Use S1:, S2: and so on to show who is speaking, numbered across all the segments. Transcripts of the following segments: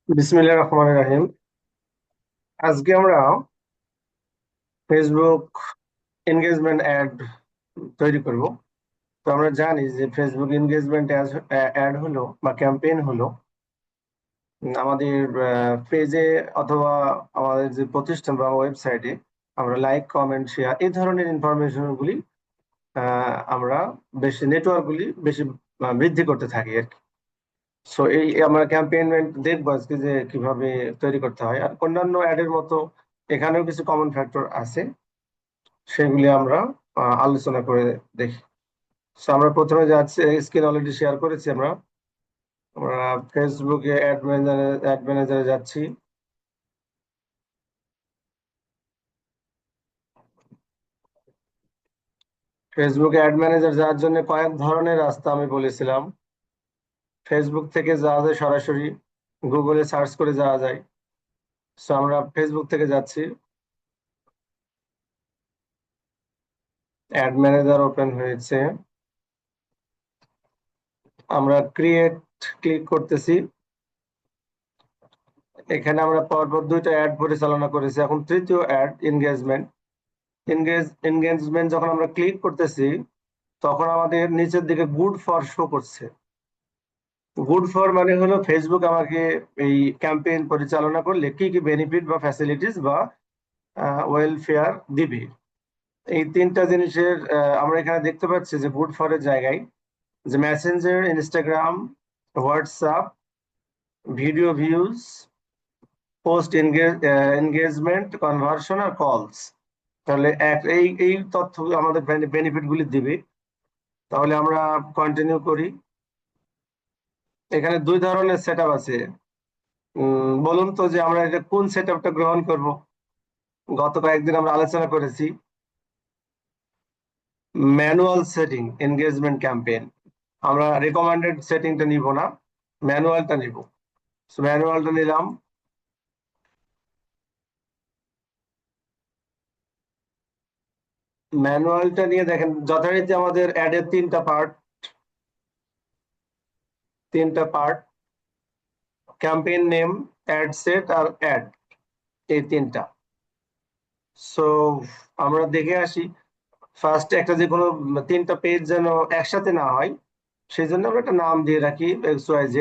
S1: বিসমিল্লাহির রহমানির রহিম। আজকে আমরা ফেসবুক এনগেজমেন্ট অ্যাড তৈরি করব। তো আমরা জানি যে ফেসবুক এনগেজমেন্ট অ্যাড হলো বা ক্যাম্পেইন হলো আমাদের পেজে অথবা আমাদের যে প্রতিষ্ঠান বা ওয়েবসাইটে আমরা লাইক, কমেন্ট, শেয়ার এই ধরনের ইনফরমেশন গুলি আমরা বেশি নেটওয়ার্ক গুলি বেশি বৃদ্ধি করতে থাকি আর কি। সো এই আমরা ক্যাম্পেইন দেখবো আজকে যে কিভাবে তৈরি করতে হয়। আর অন্যান্য অ্যাডের মতো এখানেও কিছু কমন ফ্যাক্টর আছে, সেগুলি আমরা আলোচনা করে দেখি। So, আমরা প্রথমে যাচ্ছি, স্ক্রিন অলরেডি শেয়ার করেছি। আমরা আমরা ফেসবুকে অ্যাড ম্যানেজারে যাচ্ছি। ফেসবুকে অ্যাড ম্যানেজার যাওয়ার জন্য কয়েক ধরনের রাস্তা আমি বলেছিলাম। ফেসবুক থেকে যাওয়া যায় সরাসরি, গুগলে সার্চ করে যাওয়া যায়। সো আমরা ফেসবুক থেকে যাচ্ছি, অ্যাড ম্যানেজার ওপেন হয়েছে। আমরা ক্রিয়েট ক্লিক করতেছি। এখানে আমরা পরপর দুইটা অ্যাড পরিচালনা করেছি, এখন তৃতীয় অ্যাড এনগেজমেন্ট। এনগেজমেন্ট যখন আমরা ক্লিক করতেছি তখন আমাদের নিচের দিকে গুড ফর শো করছে। গুড ফর মানে হলো ফেসবুক আমাকে এই ক্যাম্পেইন পরিচালনা করলে কি কি বেনিফিট বা ফ্যাসিলিটিস বা ওয়েলফেয়ার দিবে। এই তিনটা জিনিসের আমরা এখানে দেখতে পাচ্ছি যে গুড ফর এর জায়গায় যে messenger, Instagram, WhatsApp, video views, post engagement, conversion আর কলস, তাহলে এই এই তথ্য আমাদের বেনিফিট গুলি দিবে। তাহলে আমরা কন্টিনিউ করি। এখানে দুই ধরনের সেটআপ আছে। বলুন তো যে আমরা এটা কোন সেটআপটা গ্রহণ করব। গত কয়েকদিন আমরা আলোচনা করেছি ম্যানুয়াল সেটিং এনগেজমেন্ট ক্যাম্পেইন। আমরা রেকমেন্ডেড সেটিংটা নিব না, ম্যানুয়ালটা নিব। ম্যানুয়ালটা নিলাম। ম্যানুয়ালটা নিয়ে দেখেন যথারীতি আমাদের অ্যাডের তিনটা part, campaign name, ad set আর অ্যাড, এই তিনটা। সো আমরা দেখে আসি ফার্স্ট একটা যে কোনো তিনটা পেজ যেন একসাথে না হয়, সেই জন্য আমরা একটা নাম দিয়ে রাখি XYZ।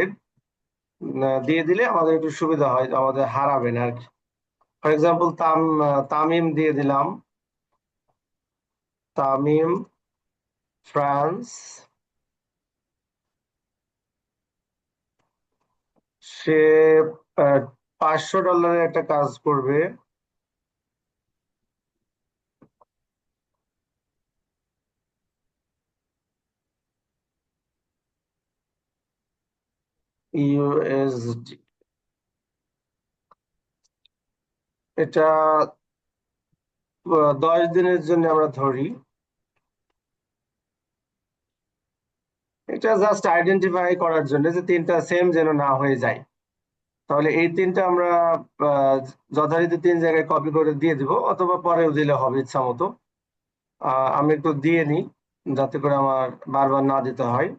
S1: দিয়ে দিলে আমাদের একটু সুবিধা হয়, আমাদের হারাবে না আর কি। ফর এক্সাম্পল তামিম দিয়ে দিলাম, তামিম ফ্রান্স। সে $500 একটা কাজ করবে। USD, এটা 10 দিনের জন্য আমরা ধরি। এটা জাস্ট আইডেন্টিফাই করার জন্য যে তিনটা সেম যেন না হয়ে যায়। তাহলে এই তিনটা আমরা আহ, যথারীতি তিন জায়গায় কপি করে দিয়ে দিব, অথবা পরেও দিলে হবে ইচ্ছা মতো। আমি একটু দিয়ে নিই যাতে করে আমার বারবার না দিতে হয়।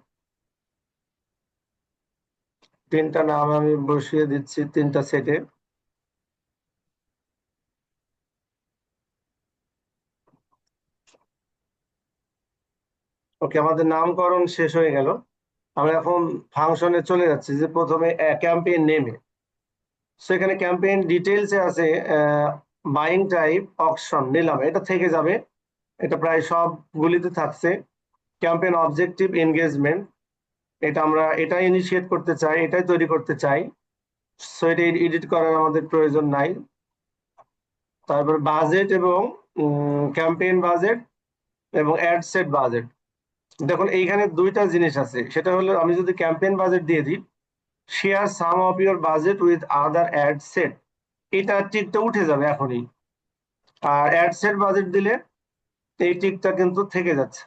S1: তিনটা নাম আমি বসিয়ে দিচ্ছি তিনটা সেটে। ওকে, আমাদের নামকরণ শেষ হয়ে গেল। আমরা এখন ফাংশনে চলে যাচ্ছি, যে প্রথমে ক্যাম্পেইন নেমে। সেখানে ক্যাম্পেইন ডিটেলস এ আছে বাইং টাইপ, অকশন, নিলাম, এটা থেকে যাবে। এটা প্রায় সবগুলিতে থাকছে। ক্যাম্পেইন অবজেক্টিভ, এনগেজমেন্ট, এটা আমরা এটাই ইনিশিয়েট করতে চাই, এটাই তৈরি করতে চাই। সো এটা এডিট করার আমাদের প্রয়োজন নাই। তারপর বাজেট এবং ক্যাম্পেইন বাজেট এবং অ্যাড সেট বাজেট। দেখুন এইখানে দুইটা জিনিস আছে, সেটা হলো আমি যদি ক্যাম্পেইন বাজেট দিয়ে দিই, share some of your budget with other ad set, এটা টিকটা উঠে যাবে এখনই। আর অ্যাড সেট বাজেট দিলে এই টিকটা কিন্তু থেকে যাচ্ছে।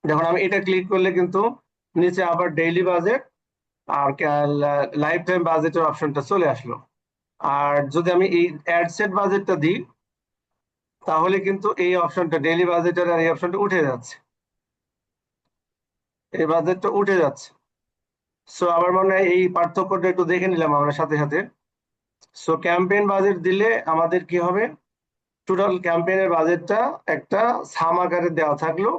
S1: যখন আমি এটা ক্লিক করলে কিন্তু নিচে আবার ডেইলি বাজেট আর লাইফ টাইম বাজেটের অপশনটা চলে আসলো। আর যদি আমি এই অ্যাড সেট বাজেটটা দিই, তাহলে কিন্তু এই অপশনটা ডেইলি বাজেটের আর এই অপশনটা উঠে যাচ্ছে, এই বাজেটটা উঠে যাচ্ছে। সো আমার মনে হয় এই পার্থক্যটা একটু দেখে নিলাম আমরা সাথে সাথে। সো ক্যাম্পেইন বাজেট দিলে আমাদের কি হবে, টোটাল ক্যাম্পেইনের বাজেটটা একটা সাম আকারে দেওয়া থাকলো।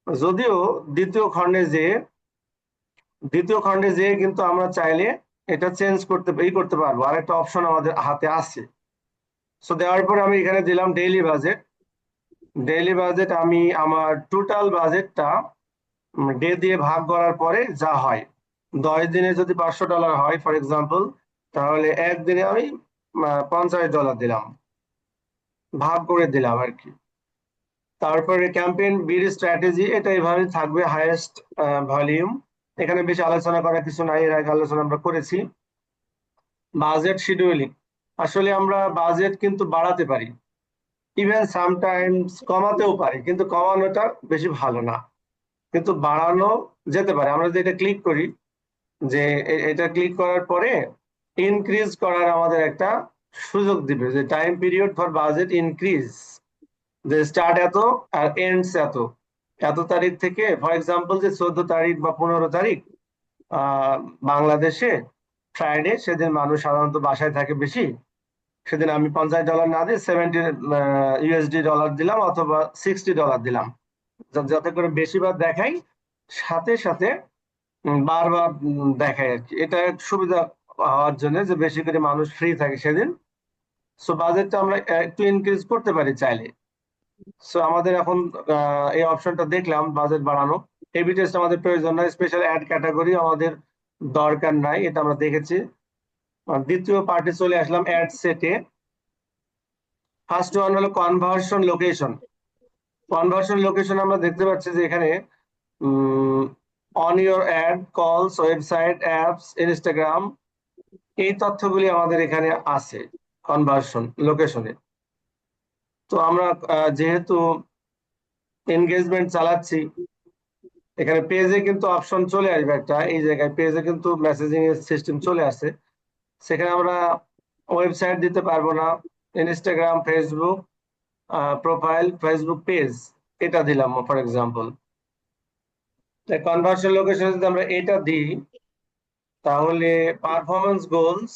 S1: যদিও দ্বিতীয় খণ্ডে যে কিন্তু আমরা চাইলে এটা চেঞ্জ করতে পারবো, আরেকটা অপশন আমাদের হাতে আছে। সো দেওয়ার পরে আমি এখানে দিলাম ডেইলি বাজেট। আমি আমার টোটাল বাজেটটা ডে দিয়ে ভাগ করার পরে যা হয়, 10 দিনে যদি $500 হয় ফর এক্সাম্পল, তাহলে একদিনে আমি $50 দিলাম, ভাগ করে দিলাম আর কি। তারপরে ক্যাম্পেইন বিড স্ট্র্যাটেজি, এটা এভাবে থাকবে, হাইয়েস্ট ভলিউম। এখানে বেশি আলোচনা করার কিছু নাই, এর আগে আলোচনা আমরা করেছি। বাজেট শিডিউলিং, আসলে আমরা বাজেট কিন্তু বাড়াতে পারি, ইভেন সামটাইমস কমাতেও পারি, কিন্তু কমানোটা বেশি ভালো না, কিন্তু বাড়ানো যেতে পারে। আমরা যদি এটা ক্লিক করি, যে এটা ক্লিক করার পরে ইনক্রিজ করার আমাদের একটা সুযোগ দিবে, যে time period for budget increase, যে স্টার্ট এত আর এন্ডস এত, এত তারিখ থেকে, ফর এক্সাম্পল যে 14 তারিখ বা 15 তারিখ আহ বাংলাদেশে ফ্রাইডে, সেদিন মানুষ সাধারণত বাসায় থাকে বেশি, সেদিন আমি $50 না দিয়ে 70 USD দিলাম, অথবা $60 দিলাম, যাতে করে বেশিবার দেখাই, সাথে সাথে বারবার দেখাই আর কি। এটা সুবিধা হওয়ার জন্য যে বেশি করে মানুষ ফ্রি থাকে সেদিন। সো বাজেটটা আমরা একটু ইনক্রিজ করতে পারি চাইলে। সো আমাদের এখন এই অপশনটা দেখলাম, বাজেট বাড়ানো। এবি টেস্ট আমাদের প্রয়োজন নাই, স্পেশাল অ্যাড ক্যাটাগরি আমাদের দরকার নাই, এটা আমরা দেখেছি। দ্বিতীয় পার্টে চলে আসলাম, অ্যাড সেটে। ফার্স্ট ওয়ান হলো কনভার্সন লোকেশন আমরা দেখতে পাচ্ছি যে এখানে অন ইউর অ্যাড, কলস, ওয়েবসাইট, অ্যাপস, ইনস্টাগ্রাম, এই তথ্যগুলি আমাদের এখানে আছে কনভার্সন লোকেশনে। তো আমরা যেহেতু এনগেজমেন্ট চালাচ্ছি, এখানে পেজে কিন্তু অপশন চলে আসবে একটা, এই জায়গায় পেজে কিন্তু মেসেজিং এর সিস্টেম চলে আসে। সেখানে আমরা ওয়েবসাইট দিতে পারবো না, Instagram, Facebook profile, Facebook page, এটা দিলাম ফর এক্সাম্পল। কনভার্সন লোকেশন যদি আমরা এটা দিই, তাহলে performance goals,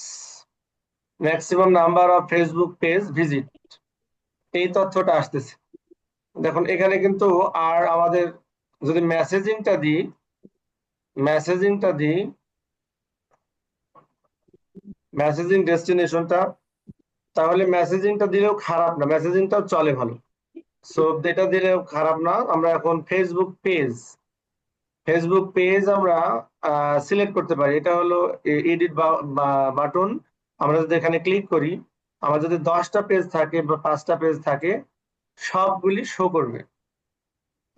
S1: maximum number of Facebook page visit, এই তথ্যটা আসতেছে। দেখুন এখানে কিন্তু, আর আমাদের যদি মেসেজিংটা দিই মেসেজিং ডেস্টিনেশনটা, তাহলে মেসেজিংটা দিলেও খারাপ না, মেসেজিংটাও চলে ভালো। সো এটা দিলেও খারাপ না। আমরা এখন ফেসবুক পেজ আমরা সিলেক্ট করতে পারি, এটা হলো এডিট বাটন। আমরা যদি এখানে ক্লিক করি, আমার যদি 10টা পেজ থাকে বা 5টা পেজ থাকে, সবগুলি শো করবে,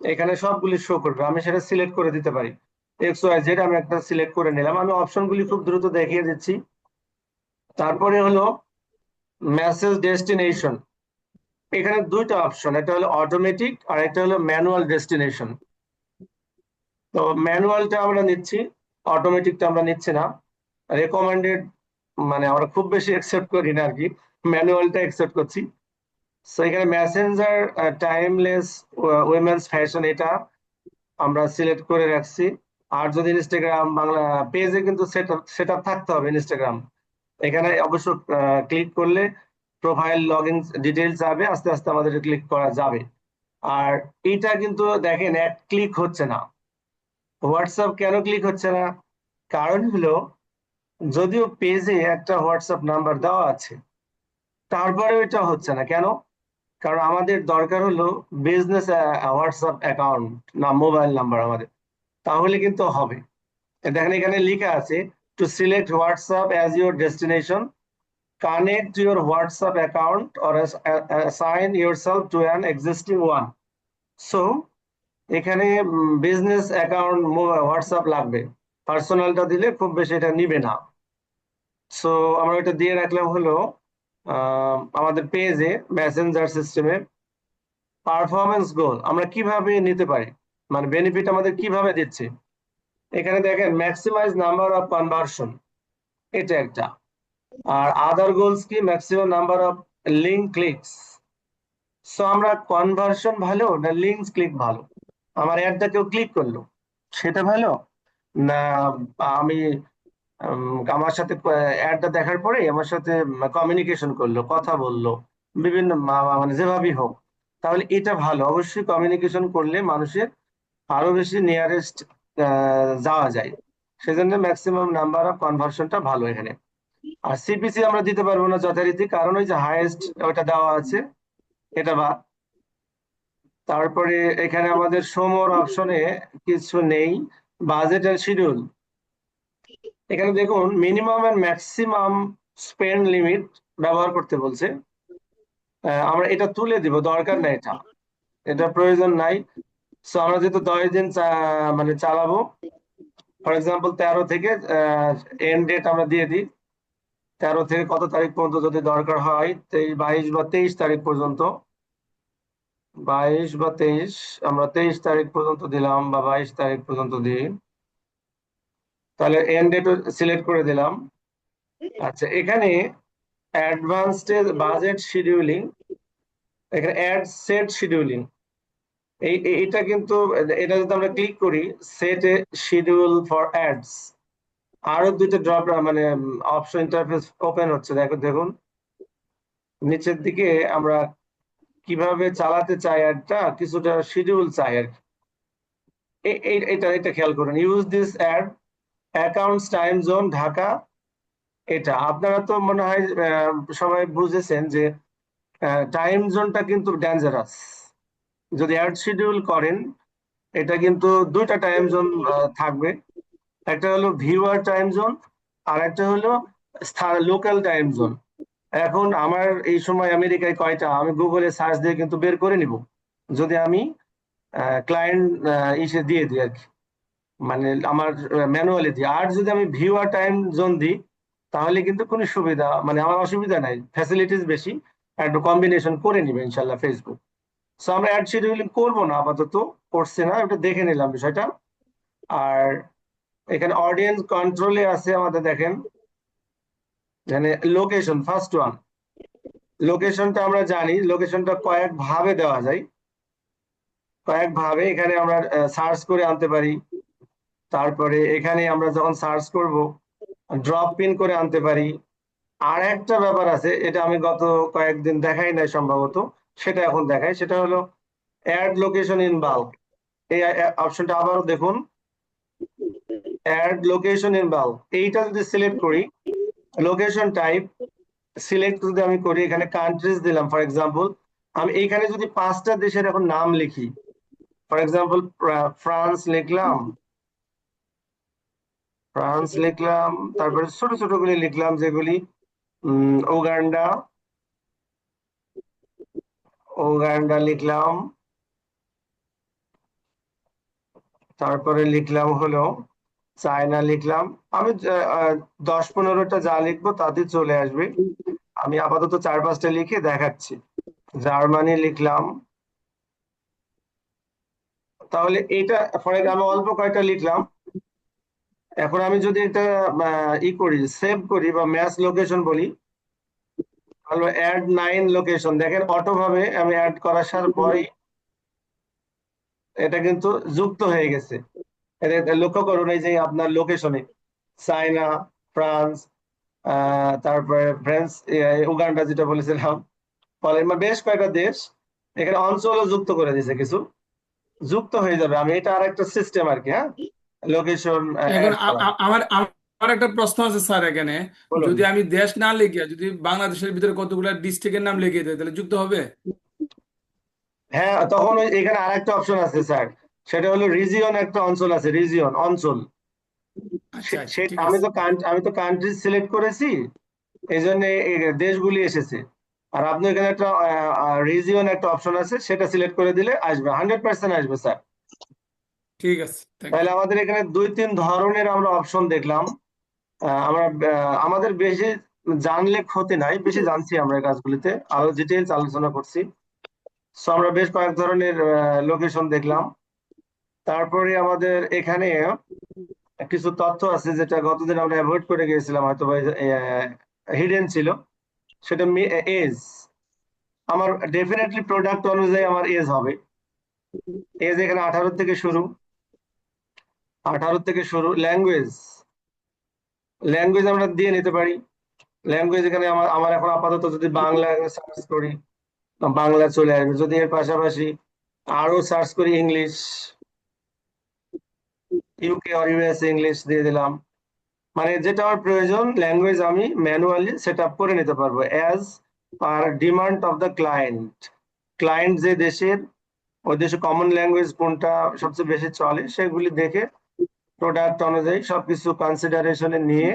S1: এখানে সবগুলি শো করবে। আমি সেটা সিলেক্ট করে দিতে পারি, XYZ, আমি একটা সিলেক্ট করে নিলাম। আমি অপশনগুলি খুব দ্রুত দেখিয়ে দিচ্ছি। তারপরে হলো মেসেজ ডেস্টিনেশন, এখানে দুইটা অপশন, একটা হলো অটোমেটিক আর একটা হলো ম্যানুয়াল ডেস্টিনেশন। তো ম্যানুয়ালটা আমরা নিচ্ছি, অটোমেটিকটা আমরা নিচ্ছি না। রেকমেন্ডেড মানে আমরা খুব বেশি একসেপ্ট করি না আর কি, ম্যানুয়ালটা একসেপ্ট করছি। সো এখানে মেসেঞ্জার টাইমলেস উইমেন্স ফ্যাশন, এটা আমরা সিলেক্ট করে রাখছি। আর যদি ইনস্টাগ্রাম বাংলা পেজে কিন্তু সেট আপ থাকতে হবে ইনস্টাগ্রাম, এখানে অবশ্য ক্লিক করলে প্রোফাইল লগ ইন ডিটেলস যাবে, আস্তে আস্তে আমাদের ক্লিক করা যাবে। আর এটা কিন্তু দেখেন এক ক্লিক হচ্ছে না। হোয়াটসঅ্যাপ কেন ক্লিক হচ্ছে না? কারণ হলো, যদিও পেজে একটা হোয়াটসঅ্যাপ নাম্বার দেওয়া আছে, তারপরেও এটা হচ্ছে না কেন? কারণ আমাদের দরকার হলো বিজনেস হোয়াটসঅ্যাপ অ্যাকাউন্ট, না মোবাইল নাম্বার আমাদের, তাহলে কিন্তু হবে। দেখেন এখানে লেখা আছে, to select WhatsApp as your destination, connect your WhatsApp account or assign yourself to an existing one. So এখানে বিজনেস অ্যাকাউন্ট হোয়াটসঅ্যাপ লাগবে, পার্সোনালটা দিলে খুব বেশি এটা নিবে না। সো আমরা এটা দিয়ে রাখলাম হলো আমাদের পেজে মেসেঞ্জার সিস্টেমে। পারফরমেন্স গোল আমরা কিভাবে নিতে পারি, মানে বেনিফিট আমাদের কিভাবে দিচ্ছে, এখানে দেখেন ম্যাক্সিমাইজ নাম্বার অফ কনভার্সন, এটা একটা। আর আদার গোলস কি, maximum number of link clicks. So আমরা কনভার্সন ভালো না লিঙ্ক ক্লিক ভালো, আমার অ্যাডটা কেউ ক্লিক করলো সেটা ভালো, না আমি আমার সাথে অ্যাডটা দেখার পরে আমার সাথে কমিউনিকেশন করলো, কথা বললো বিভিন্ন মানে যেভাবেই হোক, তাহলে এটা ভালো। অবশ্যই কমিউনিকেশন করলে মানুষের আরো বেশি নিয়ারেস্ট যাওয়া যায়। সেজন্য ম্যাক্সিমাম নাম্বার অফ কনভার্সনটা ভালো এখানে। আর সিপিসি আমরা দিতে পারবো না যথারীতি, কারণ ওই যে হাইয়েস্ট ওটা দেওয়া আছে, এটা বা তারপরে এখানে আমাদের সমর অপশনে কিছু নেই। বাজেট আর শিডিউল, এখানে দেখুন minimum and maximum spend limit ব্যবহার করতে বলছে। আমরা এটা তুলে দিব, দরকার নাই, এটা এটা প্রয়োজন নাই। সো আমরা যেহেতু 10 দিন মানে চালাবো, ফর এক্সাম্পল 13 থেকে এন্ড ডেট আমরা দিয়ে দিই, 13 থেকে কত তারিখ পর্যন্ত যদি দরকার হয়, 22 বা 23 তারিখ পর্যন্ত। 22 বা 23, আমরা 23 তারিখ পর্যন্ত দিলাম বা 22 তারিখ পর্যন্ত দিই, তাহলে এন্ড ডেট সিলেক্ট করে দিলাম। আচ্ছা, এখানে অ্যাডভান্সড বাজেট শিডিউলিং, এখানে অ্যাড সেট শিডিউলিং, এটা কিন্তু, এটা যদি আমরা ক্লিক করি, set A schedule for ads, আরো দুইটা ড্রপ মানে অপশন ইন্টারফেস ওপেন হচ্ছে, দেখুন নিচের দিকে আমরা কিভাবে চালাতে চাই অ্যাডটা, কিছুটা শিডিউল চাই আর কি। এটা এটা খেয়াল করুন, use this ad account's time zone Dhaka. এটা আপনারা তো মনে হয় সবাই বুঝেছেন যে টাইম জোনটা কিন্তু ডেঞ্জারাস। যদি অ্যাড শিডিউল করেন, এটা কিন্তু দুইটা টাইম জোন থাকবে, একটা হলো ভিউয়ার টাইম জোন, আর একটা হলো লোকাল টাইম জোন। এখন আমার এই সময় আমেরিকায় কয়টা, আমি গুগলে সার্চ দিয়ে কিন্তু বের করে নিব, যদি আমি ক্লায়েন্ট ইসে দিয়ে দিই আর কি, মানে আমার ম্যানুয়ালি দিই। আর যদি আমি ভিউয়ার টাইম জোন দিই, তাহলে কিন্তু কোনো সুবিধা, মানে আমার অসুবিধা নাই, ফ্যাসিলিটিস বেশি, একটু কম্বিনেশন করে নিবে ইনশাল্লাহ ফেসবুক। সো আমরা অ্যাড শিডিউলিং করবো না আপাতত, করছে না, ওটা দেখে নিলাম বিষয়টা। আর এখানে অডিয়েন্স কন্ট্রোলে আছে আমাদের, দেখেন মানে লোকেশন ফার্স্ট ওয়ান, লোকেশনটা আমরা জানি, লোকেশনটা কয়েক ভাবে দেওয়া যায়, কয়েক ভাবে এখানে আমরা সার্চ করে আনতে পারি। তারপরে এখানে আমরা যখন সার্চ করব, ড্রপ পিন করে আনতে পারি। আর একটা ব্যাপার আছে, এটা আমি গত কয়েকদিন দেখাই নাই সম্ভবত, সেটা এখন দেখাই, সেটা হলো অ্যাড লোকেশন ইন বাল্ক। এই অপশনটা আবারও দেখুন, অ্যাড লোকেশন ইন বাল্ক, এইটা যদি সিলেক্ট করি, লোকেশন টাইপ সিলেক্ট যদি আমি করি, এখানে কান্ট্রিজ দিলাম ফর এক্সাম্পল, আমি এইখানে যদি 5টা দেশের এখন নাম লিখি, ফর এক্সাম্পল ফ্রান্স লিখলাম, ফ্রান্স লিখলাম, তারপরে ছোট ছোট গুলি লিখলাম যেগুলি, উগান্ডা, উগান্ডা লিখলাম, তারপরে লিখলাম হলো চায়না লিখলাম। আমি 10-15টা যা লিখবো তাতে চলে আসবে, আমি আপাতত 4-5টা লিখে দেখাচ্ছি। জার্মানি লিখলাম, তাহলে এটা ফলে আমি অল্প কয়টা লিখলাম। এখন আমি যদি এটা ই করি, সেভ করি বা ম্যাচ লোকেশন বলি, তাহলে অ্যাড 9 লোকেশন, দেখেন অটো ভাবে আমি অ্যাড করার সাথে পরেই এটা কিন্তু যুক্ত হয়ে গেছে। এটা লক্ষ্য করুন, এই যে আপনার লোকেশনে চায়না, ফ্রান্স, তারপরে ফ্রান্স, উগান্ডা যেটা বলেছিলাম, ফলে বেশ কয়েকটা দেশ, এখানে অঞ্চলও যুক্ত করে দিয়েছে কিছু, যুক্ত হয়ে যাবে। আমি এটা আর একটা সিস্টেম আর কি, হ্যাঁ, লোকেশন
S2: এখন
S1: অ্যাড করা।
S2: আমার আমার একটা প্রশ্ন আছে স্যার এখানে,
S1: বলুন।
S2: যদি আমি দেশ না লিখে যদি বাংলাদেশের ভিতরে কতগুলো ডিস্ট্রিক্টের নাম লিখে দেয় তাহলে যুক্ত হবে?
S1: হ্যাঁ, তখন ওই এখানে আরেকটা অপশন আছে স্যার, সেটা হলো রিজিয়ন, একটা অঞ্চল আছে, রিজিয়ন অঞ্চল।
S2: আচ্ছা আচ্ছা, ঠিক
S1: আমি
S2: আছে।
S1: তো আমি তো কান্ট্রি সিলেক্ট করেছি, এই জন্য এই দেশগুলি এসেছে। আর আপনি এখানে একটা রিজিয়ন একটা অপশন আছে, সেটা সিলেক্ট করে দিলে আসবে, 100% আসবে স্যার।
S2: ঠিক আছে, থ্যাংক
S1: তাহলে
S2: ইউ।
S1: আমাদের এখানে 2-3 ধরনের আমরা অপশন দেখলাম। আমরা আমাদের বেশি জানলে ক্ষতি নাই, বেশি জানছি আমরা এই কাজগুলিতে, আরো ডিটেইলস আলোচনা করছি। সো আমরা বেশ কয়েক ধরনের লোকেশন দেখলাম। তারপরে আমাদের এখানে কিছু তথ্য আছে যেটা গতদিন আমরা অ্যাভয়েড করে গিয়েছিলাম, হয়তো হিডেন ছিল, সেটা এজ। আমার ডেফিনেটলি প্রোডাক্ট অনুযায়ী আমার এজ হবে, এজ এখানে 18 থেকে শুরু। 18 থেকে শুরু। ল্যাঙ্গুয়েজ, ল্যাঙ্গুয়েজ আমরা দিয়ে নিতে পারি। ল্যাঙ্গুয়েজ এখানে আমার আমার এখন আপাতত যদি বাংলা সার্চ করি, বাংলা চলে আসবে। যদি এর পাশাপাশি আরো সার্চ করি ইংলিশ, ইউকে আর ইউএস ইংলিশ দিয়ে দিলাম। মানে যেটা আমার প্রয়োজন ল্যাঙ্গুয়েজ আমি ম্যানুয়ালি সেট আপ করে নিতে পারবো as per demand of the client. Client যে দেশের, ওই দেশে কমন ল্যাঙ্গুয়েজ কোনটা সবচেয়ে বেশি চলে সেগুলি দেখে প্রোডাক্ট অনুযায়ী সবকিছু কনসিডারেশনে নিয়ে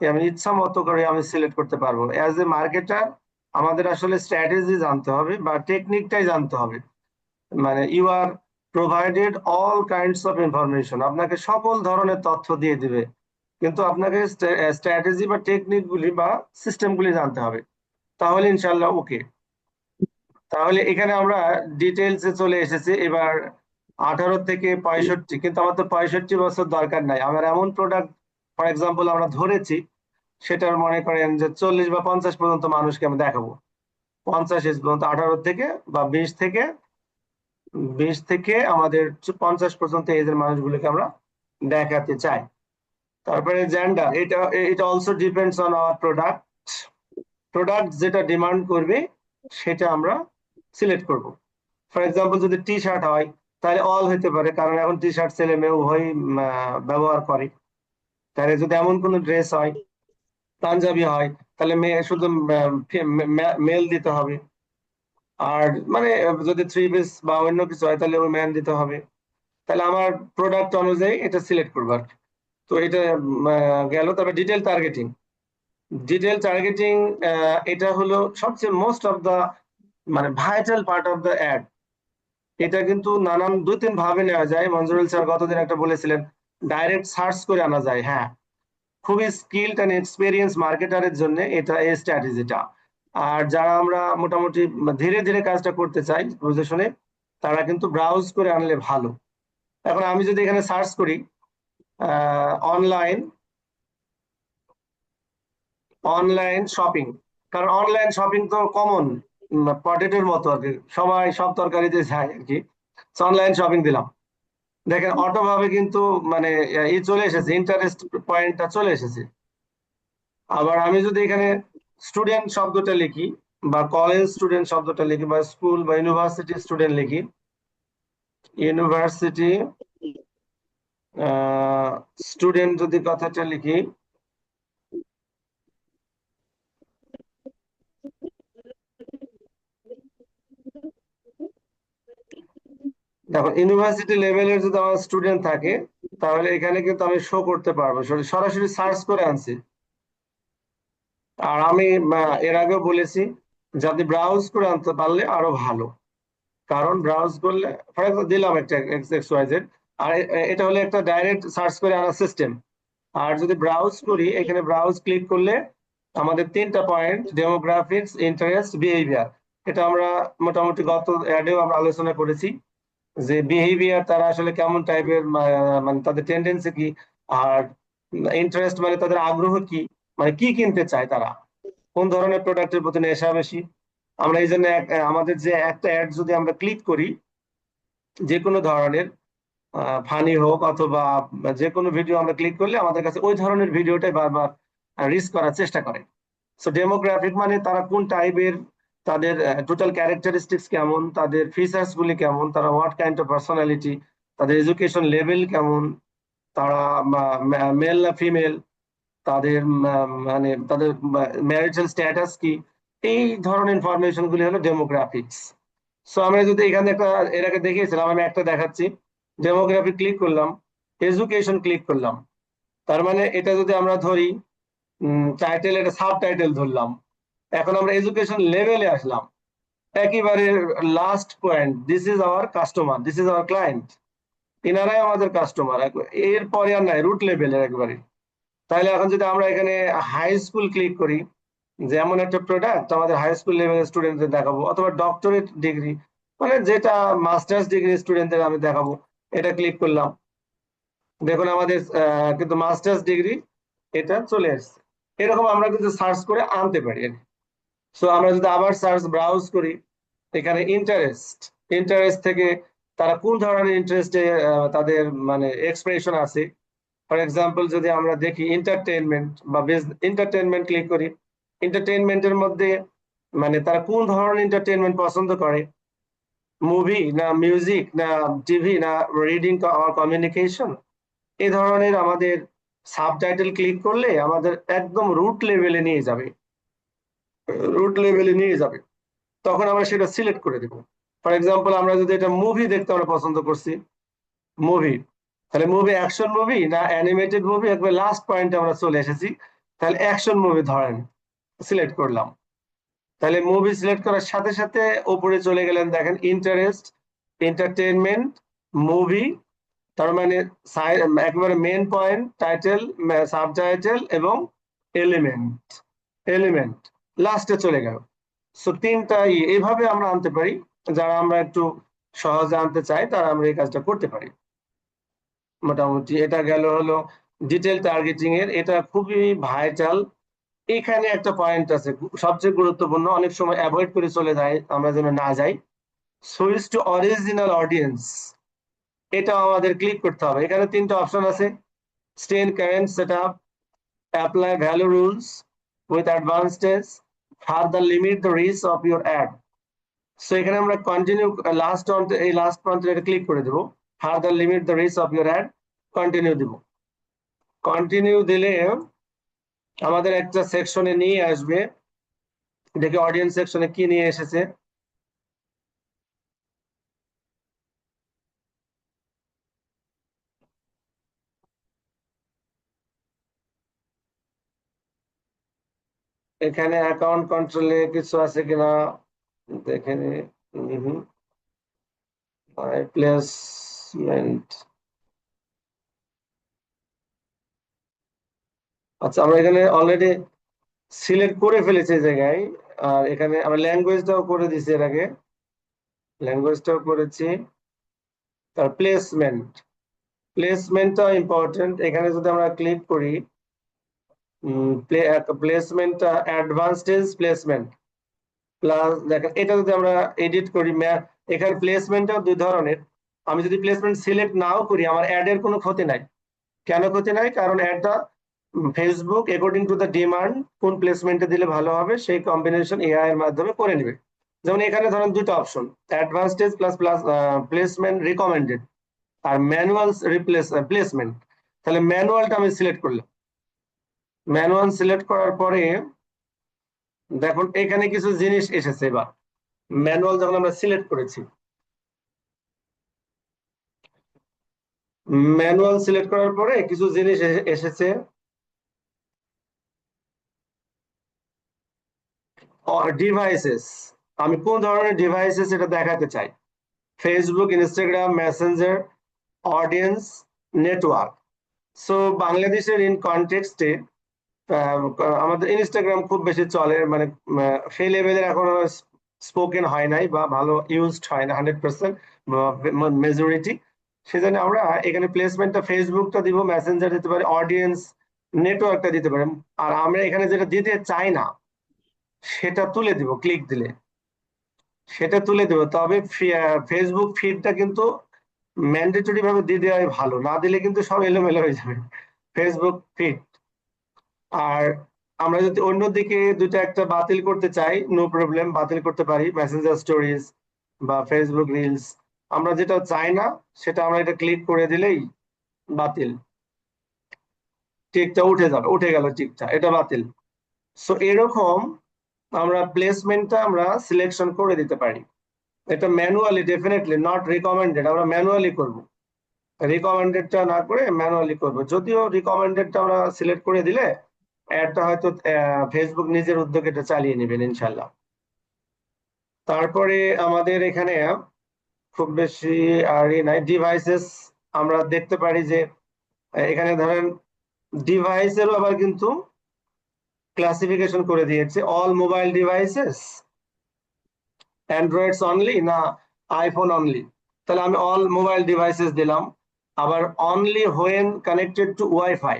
S1: আমি ইচ্ছা মতো করে আমি সিলেক্ট করতে পারবো। অ্যাজ এ মার্কেটার আমাদের আসলে স্ট্র্যাটেজি জানতে হবে বা টেকনিকটাই জানতে হবে। মানে you are provided all kinds of information, আপনাকে সকল ধরনের তথ্য দিয়ে দিবে, কিন্তু আপনাকে স্ট্র্যাটেজি বা টেকনিক গুলি বা সিস্টেম গুলি জানতে হবে, তাহলে ইনশাল্লাহ ওকে। তাহলে এখানে আমরা ডিটেলসে চলে এসেছি এবার। 18 থেকে 65, কিন্তু আমার তো 65 বছর দরকার নাই। আমার এমন প্রোডাক্ট ফর এক্সাম্পল আমরা ধরেছি, সেটার মনে করেন যে 40 বা 50 পর্যন্ত মানুষকে আমি দেখাবো। 50 এজ পর্যন্ত, 18 থেকে বা 20 থেকে আমাদের 50 পর্যন্ত এজের মানুষগুলোকে আমরা দেখাতে চাই। তারপরে জেন্ডার, এটা এটা also depends on our product. Product যেটা ডিমান্ড করবে সেটা আমরা সিলেক্ট করব। ফর এক্সাম্পল যদি টি শার্ট হয় তাহলে অল হতে পারে, কারণ এখন টি শার্ট ছেলে মেয়ে উভয়ই ব্যবহার করে। তাহলে যদি এমন কোনো ড্রেস হয়, পাঞ্জাবি হয়, তাহলে মেয়ে শুধু মেল দিতে হবে। আর মানে যদি থ্রি পিস বা অন্য কিছু হয় তাহলে ওই ম্যান দিতে হবে। তাহলে আমার প্রোডাক্ট অনুযায়ী এটা সিলেক্ট করবো আর কি। তো এটা গেল। তারপরে ডিটেল টার্গেটিং। ডিটেল টার্গেটিং এটা হলো সবচেয়ে মোস্ট অফ দা মানে vital part of the ad. এটা কিন্তু নানান দুই তিন ভাবে নেওয়া যায়। মঞ্জুরুল স্যার গতদিন একটা বলেছিলেন ডাইরেক্ট সার্চ করে আনা যায়। হ্যাঁ, খুবই স্কিলড অ্যান্ড এক্সপিরিয়েন্স মার্কেটারের জন্য এটা এই স্ট্র্যাটেজিটা। আর যারা আমরা মোটামুটি ধীরে ধীরে কাজটা করতে চাই বুঝে শুনে, তারা কিন্তু ব্রাউজ করে আনলে ভালো। এখন আমি যদি এখানে সার্চ করি অনলাইন, অনলাইন শপিং, কারণ অনলাইন শপিং তো কমন, পটেটোর মতো আর কি, সবাই সব তরকারিতে যায় আর কি। অনলাইন শপিং দিলাম, দেখেন অটো ভাবে কিন্তু মানে ই চলে এসেছে, ইন্টারেস্ট পয়েন্টটা চলে এসেছে। আবার আমি যদি এখানে স্টুডেন্ট শব্দটা লিখি বা কলেজ স্টুডেন্ট শব্দটা লিখি বা স্কুল বা ইউনিভার্সিটি স্টুডেন্ট লিখি, ইউনিভার্সিটি স্টুডেন্ট যদি কথাটা লিখি, দেখো ইউনিভার্সিটি লেভেলের যদি আমার স্টুডেন্ট থাকে তাহলে এখানে কিন্তু আমি শো করতে পারবো, সরাসরি সার্চ করে আনছি। আর আমি এর আগেও বলেছি যে আপনি ব্রাউজ করে আনতে পারলে আরো ভালো, কারণ ব্রাউজ করলে ফর এক্সাম্পল দিলাম একটা XYZ, আর এটা হলো একটা ডাইরেক্ট সার্চ করে আনার সিস্টেম। আর যদি ব্রাউজ করি, এখানে ব্রাউজ ক্লিক করলে আমাদের তিনটা পয়েন্ট, ডেমোগ্রাফিক্স, ইন্টারেস্ট, বিহেভিয়ার। এটা আমরা মোটামুটি গত অ্যাডেও আমরা আলোচনা করেছি যে বিহেভিয়ার তারা আসলে কেমন টাইপের, মানে তাদের টেন্ডেন্সি কি, আর ইন্টারেস্ট মানে তাদের আগ্রহ কি, মানে কি কিনতে চায় তারা, কোন ধরনের প্রোডাক্টের প্রতি নেশা বেশি। আমরা এই জন্য আমাদের যে একটা অ্যাড যদি আমরা ক্লিক করি, যে কোনো ধরনের ফানি হোক অথবা যে কোনো ভিডিও আমরা ক্লিক করলে আমাদের কাছে ওই ধরনের ভিডিওটাই বারবার রিচ করার চেষ্টা করে। সো ডেমোগ্রাফিক মানে তারা কোন টাইপের, তাদের টোটাল ক্যারেক্টারিস্টিক্স কেমন, তাদের ফিচার্স গুলি কেমন, তারা হোয়াট কাইন্ড অফ পার্সোনালিটি, তাদের এডুকেশন লেভেল কেমন, তারা মেল না ফিমেল, তাদের মানে তাদের ম্যারিটাল স্ট্যাটাস কি, এই ধরনের ইনফরমেশন গুলি হলো ডেমোগ্রাফিক্স। সো আমরা যদি এখানে একটা এর আগে দেখিয়েছিলাম, আমি একটা দেখাচ্ছি। ডেমোগ্রাফি ক্লিক করলাম, এডুকেশন ক্লিক করলাম, তার মানে এটা যদি আমরা ধরি টাইটেল, এটা সাব টাইটেল ধরলাম। এখন আমরা এডুকেশন লেভেলে আসলাম, একেবারে last point, this is our customer, this is our client, এনারাই আমাদের কাস্টমার। এরপরে আর নাই, রুট লেভেলের একবারে। তাহলে এখন যদি আমরা এখানে হাই স্কুল ক্লিক করি, যেমন একটা প্রোডাক্ট আমাদের হাই স্কুল লেভেলের স্টুডেন্টদের দেখাবো, অথবা ডক্টরেট ডিগ্রি মানে যেটা মাস্টার্স ডিগ্রি স্টুডেন্টদের আমি দেখাবো, এটা ক্লিক করলাম। দেখুন আমাদের কিন্তু মাস্টার্স ডিগ্রি এটা চলে আসছে। এরকম আমরা কিন্তু সার্চ করে আনতে পারি। সো আমরা যদি আবার সার্চ ব্রাউজ করি, এখানে ইন্টারেস্ট, ইন্টারেস্ট থেকে তারা কোন ধরনের ইন্টারেস্টে তাদের মানে এক্সপ্রেশন আছে। ফর এক্সাম্পল যদি আমরা দেখি এন্টারটেইনমেন্ট বা এন্টারটেইনমেন্ট ক্লিক করি, এন্টারটেইনমেন্টের মধ্যে মানে তারা কোন ধরনের এন্টারটেইনমেন্ট পছন্দ করে, মুভি না মিউজিক না টিভি না রিডিং অর কমিউনিকেশন। এই ধরনের আমাদের সাবটাইটেল ক্লিক করলে আমাদের একদম রুট লেভেলে নিয়ে যাবে। তখন আমরা সেটা সিলেক্ট করে দেব। ফর এক্সাম্পল আমরা যদি এটা মুভি দেখতে আমরা পছন্দ করছি, মুভি, তাহলে মুভি অ্যাকশন মুভি না অ্যানিমেটেড মুভি, একবার লাস্ট পয়েন্টে আমরা চলে এসেছি, তাহলে অ্যাকশন মুভি ধরেন, সিলেক্ট করলাম। তাহলে মুভি সিলেক্ট করার সাথে সাথে উপরে চলে গেলেন, দেখেন ইন্টারেস্ট, এন্টারটেইনমেন্ট, মুভি, তার মানে একেবারে মেন পয়েন্ট, টাইটেল, সাবটাইটেল এবং এলিমেন্ট, এলিমেন্ট লাস্টে চলে গেল। সো তিনটা এইভাবে আমরা আনতে পারি। যারা আমরা একটু সহজে আনতে চাই তারা আমরা এই কাজটা করতে পারি। মোটামুটি এটা গেল হলো ডিটেল টার্গেটিং এর, এটা খুবই ভাইটাল। এখানে একটা পয়েন্ট আছে সবচেয়ে গুরুত্বপূর্ণ, অনেক সময় অ্যাভয়েড করে চলে যায়, আমরা যেন না যাই। সুইচ টু অরিজিনাল অডিয়েন্স, এটা আমাদের ক্লিক করতে হবে। এখানে তিনটা অপশন আছে, stay in current setup, apply value rules with advanced, further limit the reach of your ad. So এখানে আমরা কন্টিনিউ, এই লাস্ট প্রান্তে এটা ক্লিক করে দেবো, further limit the reach of your ad, continue দিব। কন্টিনিউ দিলে আমাদের একটা সেকশনে নিয়ে আসবে, দেখি অডিয়েন্স সেকশনে কি নিয়ে এসেছে। এখানে অ্যাকাউন্ট কন্ট্রোলে কিছু আছে কিনা দেখে নি। প্লেসমেন্ট, আচ্ছা আমরা এখানে অলরেডি সিলেক্ট করে ফেলেছি এই জায়গায়। আর এখানে আমরা ল্যাঙ্গুয়েজটাও করে দিছি, এর আগে ল্যাঙ্গুয়েজটাও করেছি। তার প্লেসমেন্টটা ইম্পর্টেন্ট। এখানে যদি আমরা ক্লিক করি, প্লেসমেন্টটা অ্যাডভান্সড প্লেসমেন্ট প্লাস, দেখেন এটা যদি আমরা এডিট করি, এখানে প্লেসমেন্টটাও দুই ধরনের। আমি যদি প্লেসমেন্ট সিলেক্ট নাও করি আমার অ্যাড এর কোনো ক্ষতি নাই। কেন ক্ষতি নাই? কারণ অ্যাডটা Facebook according to the demand কোন প্লেসমেন্টে দিলে ভালো হবে সেই কম্বিনেশন এআই এর মাধ্যমে করে নেবে। যেমন এখানে ধরেন দুটো option, advanced plus plus placement recommended আর ম্যানুয়াল প্লেসমেন্ট। তাহলে ম্যানুয়ালটা আমি সিলেক্ট করলাম। ম্যানুয়াল সিলেক্ট করার পরে দেখুন এখানে কিছু জিনিস এসেছে। এবার ম্যানুয়াল যখন আমরা সিলেক্ট করেছি, ম্যানুয়াল সিলেক্ট করার পরে কিছু জিনিস এসেছে, ডিভাইসেস। আমি কোন ধরনের ডিভাইসেস এটা দেখাতে চাই, Facebook, Instagram, Messenger, audience, network. So বাংলাদেশের ইন কনটেক্সটে আমাদের ইনস্টাগ্রাম খুব বেশি চলে, মানে সেই লেভেলের এখনো স্পোকেন হয় নাই বা ভালো ইউজড হয় না 100% মেজরিটি। সেজন্য আমরা এখানে প্লেসমেন্টটা ফেসবুকটা দিব, মেসেঞ্জার দিতে পারি, অডিয়েন্স, নেটওয়ার্কটা দিতে পারি। আর আমরা এখানে যেটা দিতে চাই না সেটা তুলে দিব, ক্লিক দিলে সেটা তুলে দেবো। তবে ফেসবুক ফিডটা কিন্তু ম্যান্ডেটরি ভাবে দিয়ে দেওয়াই ভালো, না দিলে কিন্তু সব এলোমেলো হয়ে যাবে ফেসবুক ফিড। আর আমরা যদি অন্যদিকে দুটো একটা বাতিল করতে চাই, নো প্রবলেম, বাতিল করতে পারি, মেসেঞ্জার স্টোরিজ বা ফেসবুক রিলস। আমরা যেটা চাই না সেটা আমরা এটা ক্লিক করে দিলেই বাতিল, টিকটা উঠে যাবে, উঠে গেল টিকটা, এটা বাতিল। সো এরকম আমরা প্লেসমেন্টটা আমরা সিলেকশন করে দিতে পারি। এটা ম্যানুয়ালি, ডেফিনেটলি নট রিকমেন্ডেড, আমরা ম্যানুয়ালি করব, রিকমেন্ডেডটা না করে ম্যানুয়ালি করব। যদিও রিকমেন্ডেডটা আমরা সিলেক্ট করে দিলে অ্যাডটা হয়তো ফেসবুক নিজের উদ্যোগে এটা চালিয়ে নেবেন ইনশাল্লাহ। তারপরে আমাদের এখানে খুব বেশি আর নাই, ডিভাইসেস আমরা দেখতে পারি যে এখানে ধরেন ডিভাইসেরও আবার কিন্তু ক্লাসিফিকেশন করে দিয়েছে, অল মোবাইল ডিভাইসেস, অ্যান্ড্রয়েডস অনলি না আইফোন অনলি। তাহলে আমি অল মোবাইল ডিভাইসেস দিলাম। আবার only when connected to wifi,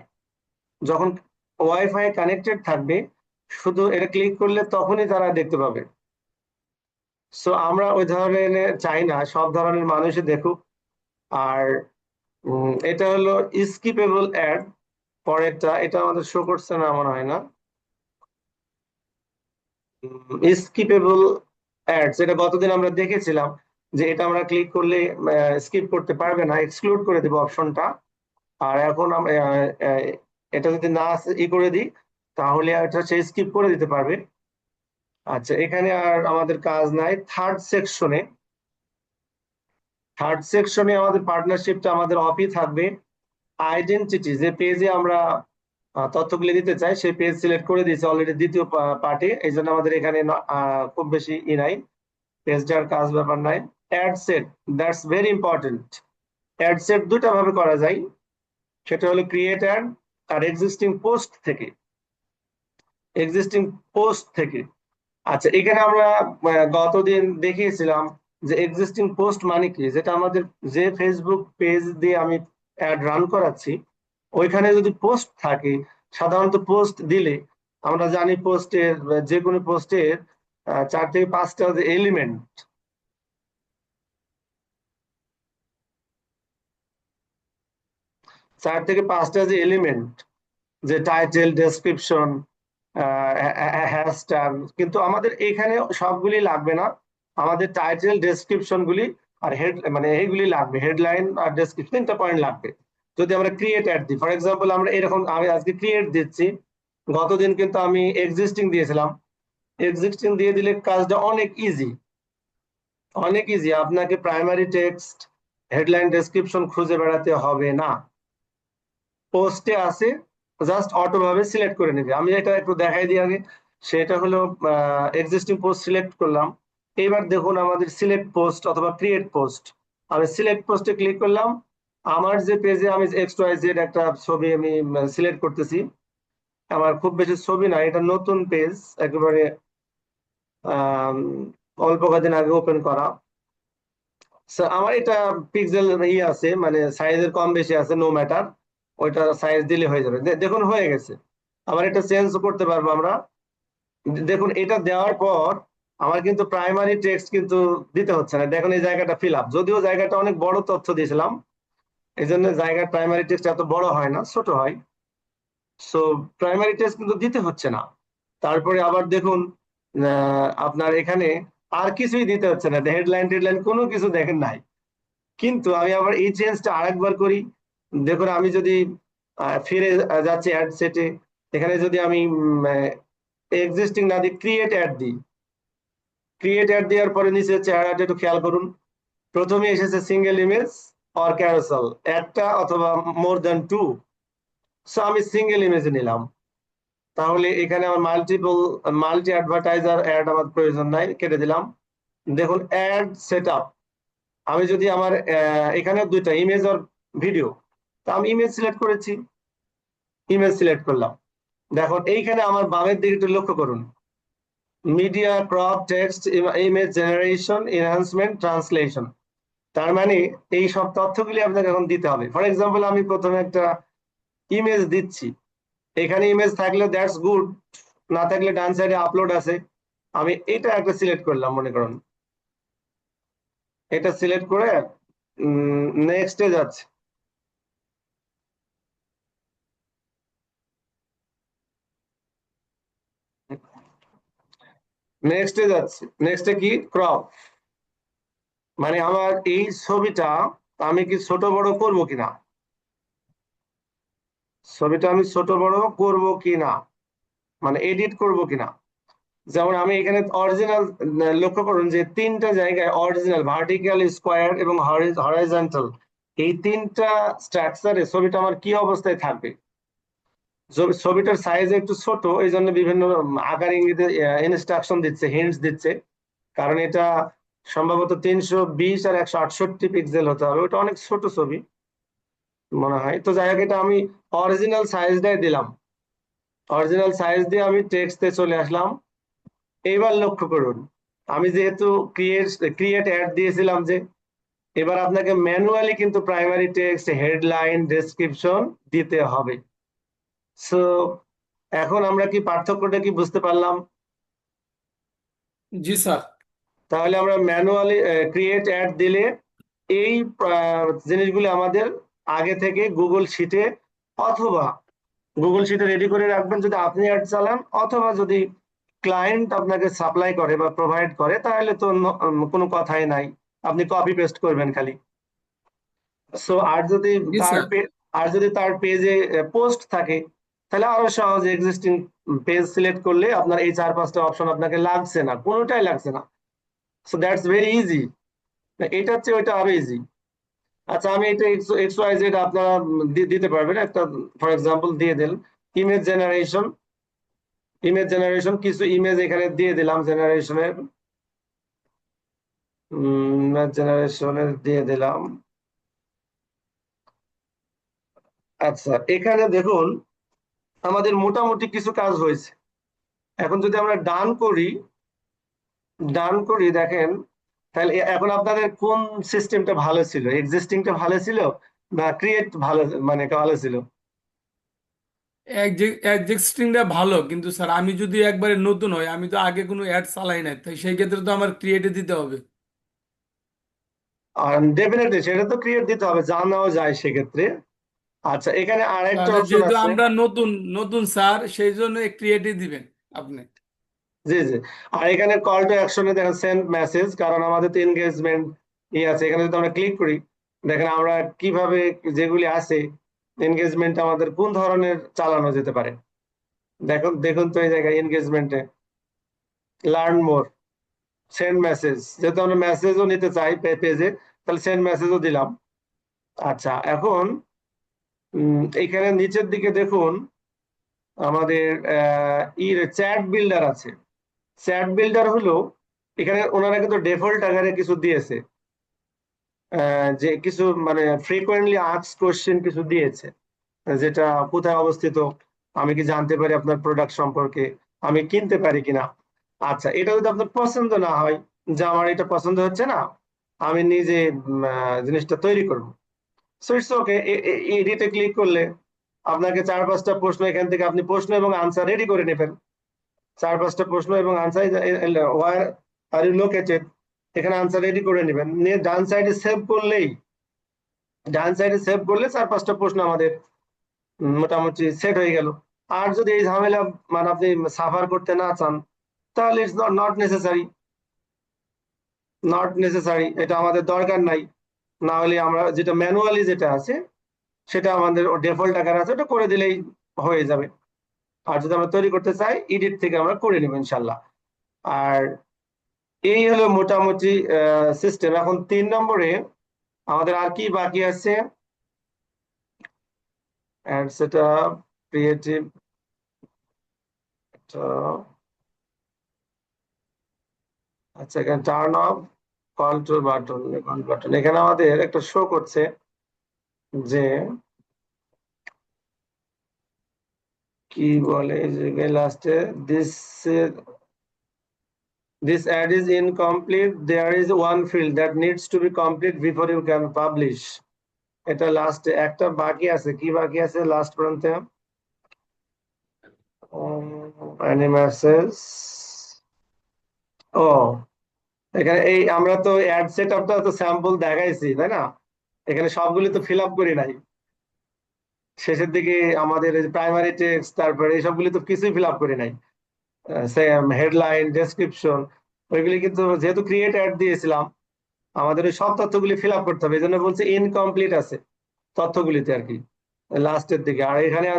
S1: যখন ওয়াইফাই কানেক্টেড থাকবে শুধু এটা ক্লিক করলে তখনই তারা দেখতে পাবে। সো আমরা ওই ধরনের চাই না, সব ধরনের মানুষই দেখুক। আর এটা হলো স্কিপেবল অ্যাড। পরেরটা, এটা আমাদের শো করছে না মনে হয়, না স্কিপেবল অ্যাডস, এটা গতদিন আমরা দেখেছিলাম যে এটা আমরা ক্লিক করলে স্কিপ করতে পারবে না, এক্সক্লুড করে দেবো অপশনটা। আর এখন এটা যদি না করে দিই, তাহলে এটা সে স্কিপ করে দিতে পারবে। আচ্ছা, এখানে আর আমাদের কাজ নাই। থার্ড সেকশনে আমাদের পার্টনারশিপটা আমাদের অফই থাকবে। আইডেন্টিটি, যে পেজে আমরা তথ্যগুলি দিতে চাই, সেই পেজ সিলেক্ট করে দিয়েছে অলরেডি দ্বিতীয় পার্টে, এই জন্য আমাদের এখানে খুব বেশি নাই, পেজটার কাজ ব্যাপার নাই। Ad set, that's very important. Ad set দুটা ভাবে করা যায়, সেটা হলো ক্রিয়েট অ্যাড আর এক্সিস্টিং পোস্ট থেকে। আচ্ছা, এখানে আমরা গতদিন দেখিয়েছিলাম যে এক্সিস্টিং পোস্ট মানে কি, যেটা আমাদের যে ফেসবুক পেজ দিয়ে আমি অ্যাড রান করাচ্ছি, ওইখানে যদি পোস্ট থাকে, সাধারণত পোস্ট দিলে আমরা জানি পোস্টের, যে কোনো পোস্টের 4 থেকে 5টা যে এলিমেন্ট, 4 থেকে 5টা যে এলিমেন্ট, যে টাইটেল, ডেসক্রিপশন, হ্যাশট্যাগ, কিন্তু আমাদের এখানে সবগুলি লাগবে না। আমাদের টাইটেল, ডেসক্রিপশন গুলি আর হেড, মানে এইগুলি লাগবে, হেডলাইন আর ডেসক্রিপশন, 3টা পয়েন্ট লাগবে। যদি আমরা ক্রিয়েট অ্যাড দিই, ফর এক্সাম্পল আমরা এরকম, আমি আজকে ক্রিয়েট দিচ্ছি, গতদিন কিন্তু আমি এক্সিস্টিং দিয়েছিলাম। এক্সিস্টিং দিয়ে দিলে কাজটা অনেক ইজি, আপনাকে প্রাইমারি টেক্সট, হেডলাইন, ডেসক্রিপশন খুঁজে বেড়াতে হবে না। পোস্টে আছে, জাস্ট অটো ভাবে সিলেক্ট করে নেবে। আমি এটা একটু দেখাই দিই আগে। সেটা হলো এক্সিস্টিং পোস্ট সিলেক্ট করলাম। এবার দেখুন আমাদের সিলেক্ট পোস্ট অথবা ক্রিয়েট পোস্ট, আমি সিলেক্ট পোস্টে ক্লিক করলাম। আমার যে পেজে আমি এক্স ওয়াই জেড একটা ছবি আমি সিলেক্ট করতেছি, আমার খুব বেশি ছবি না, এটা নতুন পেজ, একেবারে আহ অল্প কদিন আগে ওপেন করা। আমার এটা পিক্সেল আছে, মানে সাইজের কম বেশি আছে, নো ম্যাটার, ওইটা সাইজ দিলে হয়ে যাবে। দেখুন হয়ে গেছে। আবার এটা চেঞ্জ করতে পারবো আমরা। দেখুন এটা দেওয়ার পর আমার কিন্তু প্রাইমারি টেক্সট কিন্তু দিতে হচ্ছে না। দেখুন এই জায়গাটা ফিল আপ, যদিও জায়গাটা অনেক বড় তথ্য দিয়েছিলাম, এই জন্য জায়গার প্রাইমারি টেক্সট এত বড় হয় না, ছোট হয়। সো প্রাইমারি টেক্সট কিন্তু দিতে হচ্ছে না। তারপরে আবার দেখুন আপনার এখানে আর কিছুই দিতে হচ্ছে না, হেডলাইন টেডলাইন কোনো কিছু দেখেন নাই। কিন্তু আমি আবার এই চেঞ্জটা আরেকবার করি। দেখুন আমি যদি ফিরে যাচ্ছি অ্যাড সেটে, এখানে যদি আমি এক্সিস্টিং না দিই, ক্রিয়েট অ্যাড দেওয়ার পরে নিচে চেহারাটা একটু খেয়াল করুন। প্রথমে এসেছে সিঙ্গেল ইমেজ অর ক্যারোসেল, একটা অথবা মোর দ্যান টু। সো আমি সিঙ্গেল ইমেজে নিলাম, তাহলে এখানে আমার মাল্টি অ্যাডভার্টাইজার অ্যাড আমার প্রয়োজন নাই, কেটে দিলাম। দেখুন অ্যাড সেট আপ, আমি যদি আমার এখানে দুইটা ইমেজ আর ভিডিও, তা আমি ইমেজ সিলেক্ট করেছি, ইমেজ সিলেক্ট করলাম। দেখুন এইখানে আমার বামের দিকে একটু লক্ষ্য করুন, media, crop, text, image generation, enhancement, translation. তার মানে এই সব তথ্যগুলি আপনাকে এখন দিতে হবে। ফর এক্সাম্পল আমি প্রথমে একটা ইমেজ দিচ্ছি, এখানে ইমেজ থাকলে দ্যাটস গুড, না থাকলে ডান সাইডে আপলোড আছে, আমি এটা একটা সিলেক্ট করলাম মনে করুন। এটা সিলেক্ট করে নেক্সটে যাচ্ছে। নেক্সটে যাচ্ছে, নেক্সটে কি, ক্রপ, মানে আমার এই ছবিটা আমি কি ছোট বড় করব কিনা, ছবিটা আমি ছোট বড় করব কিনা, মানে এডিট করব কিনা। যেমন আমি এখানে অরিজিনাল, লক্ষ্য করুন যে 3টা জায়গায় অরিজিনাল, ভার্টিক্যাল, স্কোয়ার এবং হরাইজন্টাল, এই 3টা স্ট্রাকচারে ছবিটা আমার কি অবস্থায় থাকবে। ছবিটার সাইজ একটু ছোট, এই জন্য বিভিন্ন আকার ইঙ্গিতে ইনস্ট্রাকশন দিচ্ছে, হিন্টস দিচ্ছে, কারণ এটা সম্ভবত 320 আর 168 পিক্সেল হতে হবে, ওটা অনেক ছোট ছবি মনে হয়। তো যাই হোক, এটা আমি অরিজিনাল সাইজটাই দিলাম, অরিজিনাল সাইজ দিয়ে আমি টেক্সটে চলে আসলাম। এইবার লক্ষ্য করুন, আমি যেহেতু ক্রিয়েট অ্যাড দিয়েছিলাম, যে এবার আপনাকে ম্যানুয়ালি কিন্তু প্রাইমারি টেক্সট, হেডলাইন, ডেসক্রিপশন দিতে হবে। সো এখন আমরা কি পার্থক্যটা কি বুঝতে পারলাম?
S2: জি স্যার।
S1: তাহলে আমরা ম্যানুয়ালি ক্রিয়েট অ্যাড দিলে এই জিনিসগুলো আমাদের আগে থেকে গুগল শিটে অথবা গুগল শিটে রেডি করে রাখবেন যদি আপনি অ্যাড চালান, অথবা যদি ক্লায়েন্ট আপনাকে সাপ্লাই করে বা প্রোভাইড করে, তাহলে তো কোনো কথাই নাই, আপনি কপি পেস্ট করবেন খালি। সো আর যদি
S2: জি
S1: তার
S2: স্যার।
S1: আর যদি তার পেজে পোস্ট থাকে, তাহলে আরো সহজ, এক্সিস্টিং পেজ সিলেক্ট করলে আপনার এই 4-5টা অপশন আপনাকে লাগছে না, কোনোটাই লাগছে না। So that's very easy. এটা হচ্ছে ওইটা আরো ইজি। আচ্ছা, আমি এটা এক্স ওয়াই জেড আপনারা দিতে পারবেন একটা, ফর এক্সাম্পল দিয়ে দিন ইমেজ জেনারেশন। ইমেজ জেনারেশন কিছু ইমেজ এখানে দিয়ে দিলাম জেনারেশনের, ইমেজ জেনারেশনের দিয়ে দিলাম। আচ্ছা, এখানে দেখুন আমাদের মোটামুটি কিছু কাজ হয়েছে। এখন যদি আমরা ডান করি দেখেন, তাহলে এখন আপনাদের কোন সিস্টেমটা ভালো ছিল, এক্সিস্টিংটা ভালো ছিল না ক্রিয়েট ভালো, মানে ভালো ছিল?
S2: এক্সিস্টিংটা ভালো, কিন্তু স্যার আমি যদি একবারে নতুন হই, আমি তো আগে কোনো অ্যাড চালাই নাই, তাই সেই ক্ষেত্রে তো আমার ক্রিয়েটে দিতে হবে।
S1: আর ডেফিনেটলি সেটা তো ক্রিয়েট দিতে হবে, জানাও যায় সেক্ষেত্রে। আচ্ছা, এখানে আরেকটা
S2: তাহলে
S1: অপশন
S2: যেহেতু
S1: আছে।
S2: আমরা নতুন নতুন স্যার, সেই জন্য ক্রিয়েটে দিবেন আপনি।
S1: জি জি। আর এখানে কল টু অ্যাকশনে দেখেন সেন্ড মেসেজ, কারণ আমাদের তো এনগেজমেন্ট আছে। এখানে যদি আমরা ক্লিক করি, দেখেন আমরা কিভাবে যেগুলি আছে এনগেজমেন্ট আমাদের কোন ধরনের চালানো যেতে পারে। দেখুন দেখুন তো এই জায়গায় এনগেজমেন্টে লার্ন মোর, সেন্ড মেসেজ, যেহেতু আমরা মেসেজও নিতে চাই পেজে, তাহলে সেন্ড মেসেজও দিলাম। আচ্ছা, এখন এখানে নিচের দিকে দেখুন আমাদের চ্যাট বিল্ডার আছে। চ্যাট বিল্ডার হলো, এখানে ওনারা কিন্তু ডিফল্ট আকারে কিছু দিয়েছে, যে কিছু মানে ফ্রিকোয়েন্টলি আস্কড কোশ্চেন কিছু দিয়েছে, যেটা কোথায় অবস্থিত, আমি কি জানতে পারি আপনার প্রোডাক্ট সম্পর্কে, আমি কিনতে পারি কিনা। আচ্ছা, এটা যদি আপনার পছন্দ না হয়, যে আমার এটা পছন্দ হচ্ছে না, আমি নিজে জিনিসটা তৈরি করবো, সো ইটস ওকে। এডিটে ক্লিক করলে আপনাকে 4-5টা প্রশ্ন, এখান থেকে আপনি প্রশ্ন এবং আনসার রেডি করে নেবেন। 4-5টা প্রশ্ন এবং answer, where are you located, এখানে আনসার রেডি করে নেবেন, নিয়ে ডান সাইডে সেভ করলে 4-5টা প্রশ্ন আমাদের মোটামুটি সেট হয়ে গেল। আর যদি এই ঝামেলা মানে আপনি সাফার করতে না চান, তাহলে ইটস নট নেসেসারি, এটা আমাদের দরকার নাই। না হলে আমরা যেটা ম্যানুয়ালি যেটা আছে, সেটা আমাদের ডিফল্ট আকার আছে, ওটা করে দিলেই হয়ে যাবে। আর যদি আমরা তৈরি করতে চাই, এডিট থেকে আমরা করে নেব ইনশাল্লাহ। আর এই হলো মোটামুটি সিস্টেম। এখন 3 নম্বরে আমাদের আর কি বাকি আছে? অ্যাড সেটআপ, ক্রিয়েটিভ, আচ্ছা, এখানে টার্ন অফ কন্ট্রোল বাটন এখানে আমাদের একটা শো করছে যে কি বলে যে লাস্টে, this this ad is incomplete, there is one field that needs to be complete before you can publish. এটা লাস্টে একটা বাকি আছে, কি বাকি আছে লাস্ট প্রান্তে? মেসেজ। ও, এখানে এই আমরা তো অ্যাড সেটআপটা তো স্যাম্পল দেখাইছি, তাই না? এখানে সবগুলি তো ফিল আপ করি নাই। শেষের দিকে আমাদের প্রাইমারি টেক্সট, তারপরে এইসবগুলি তো কিছুই ফিল আপ করি নাই। সেম হেডলাইন, ডেসক্রিপশন, ওইগুলি কিন্তু যেহেতু ক্রিয়েট অ্যাড দিয়েছিলাম, আমাদের ওই সব তথ্যগুলি ফিল আপ করতে হবে, এই জন্য বলছি ইনকমপ্লিট আছে তথ্যগুলিতে আর কি, লাস্টের দিকে। আর এখানে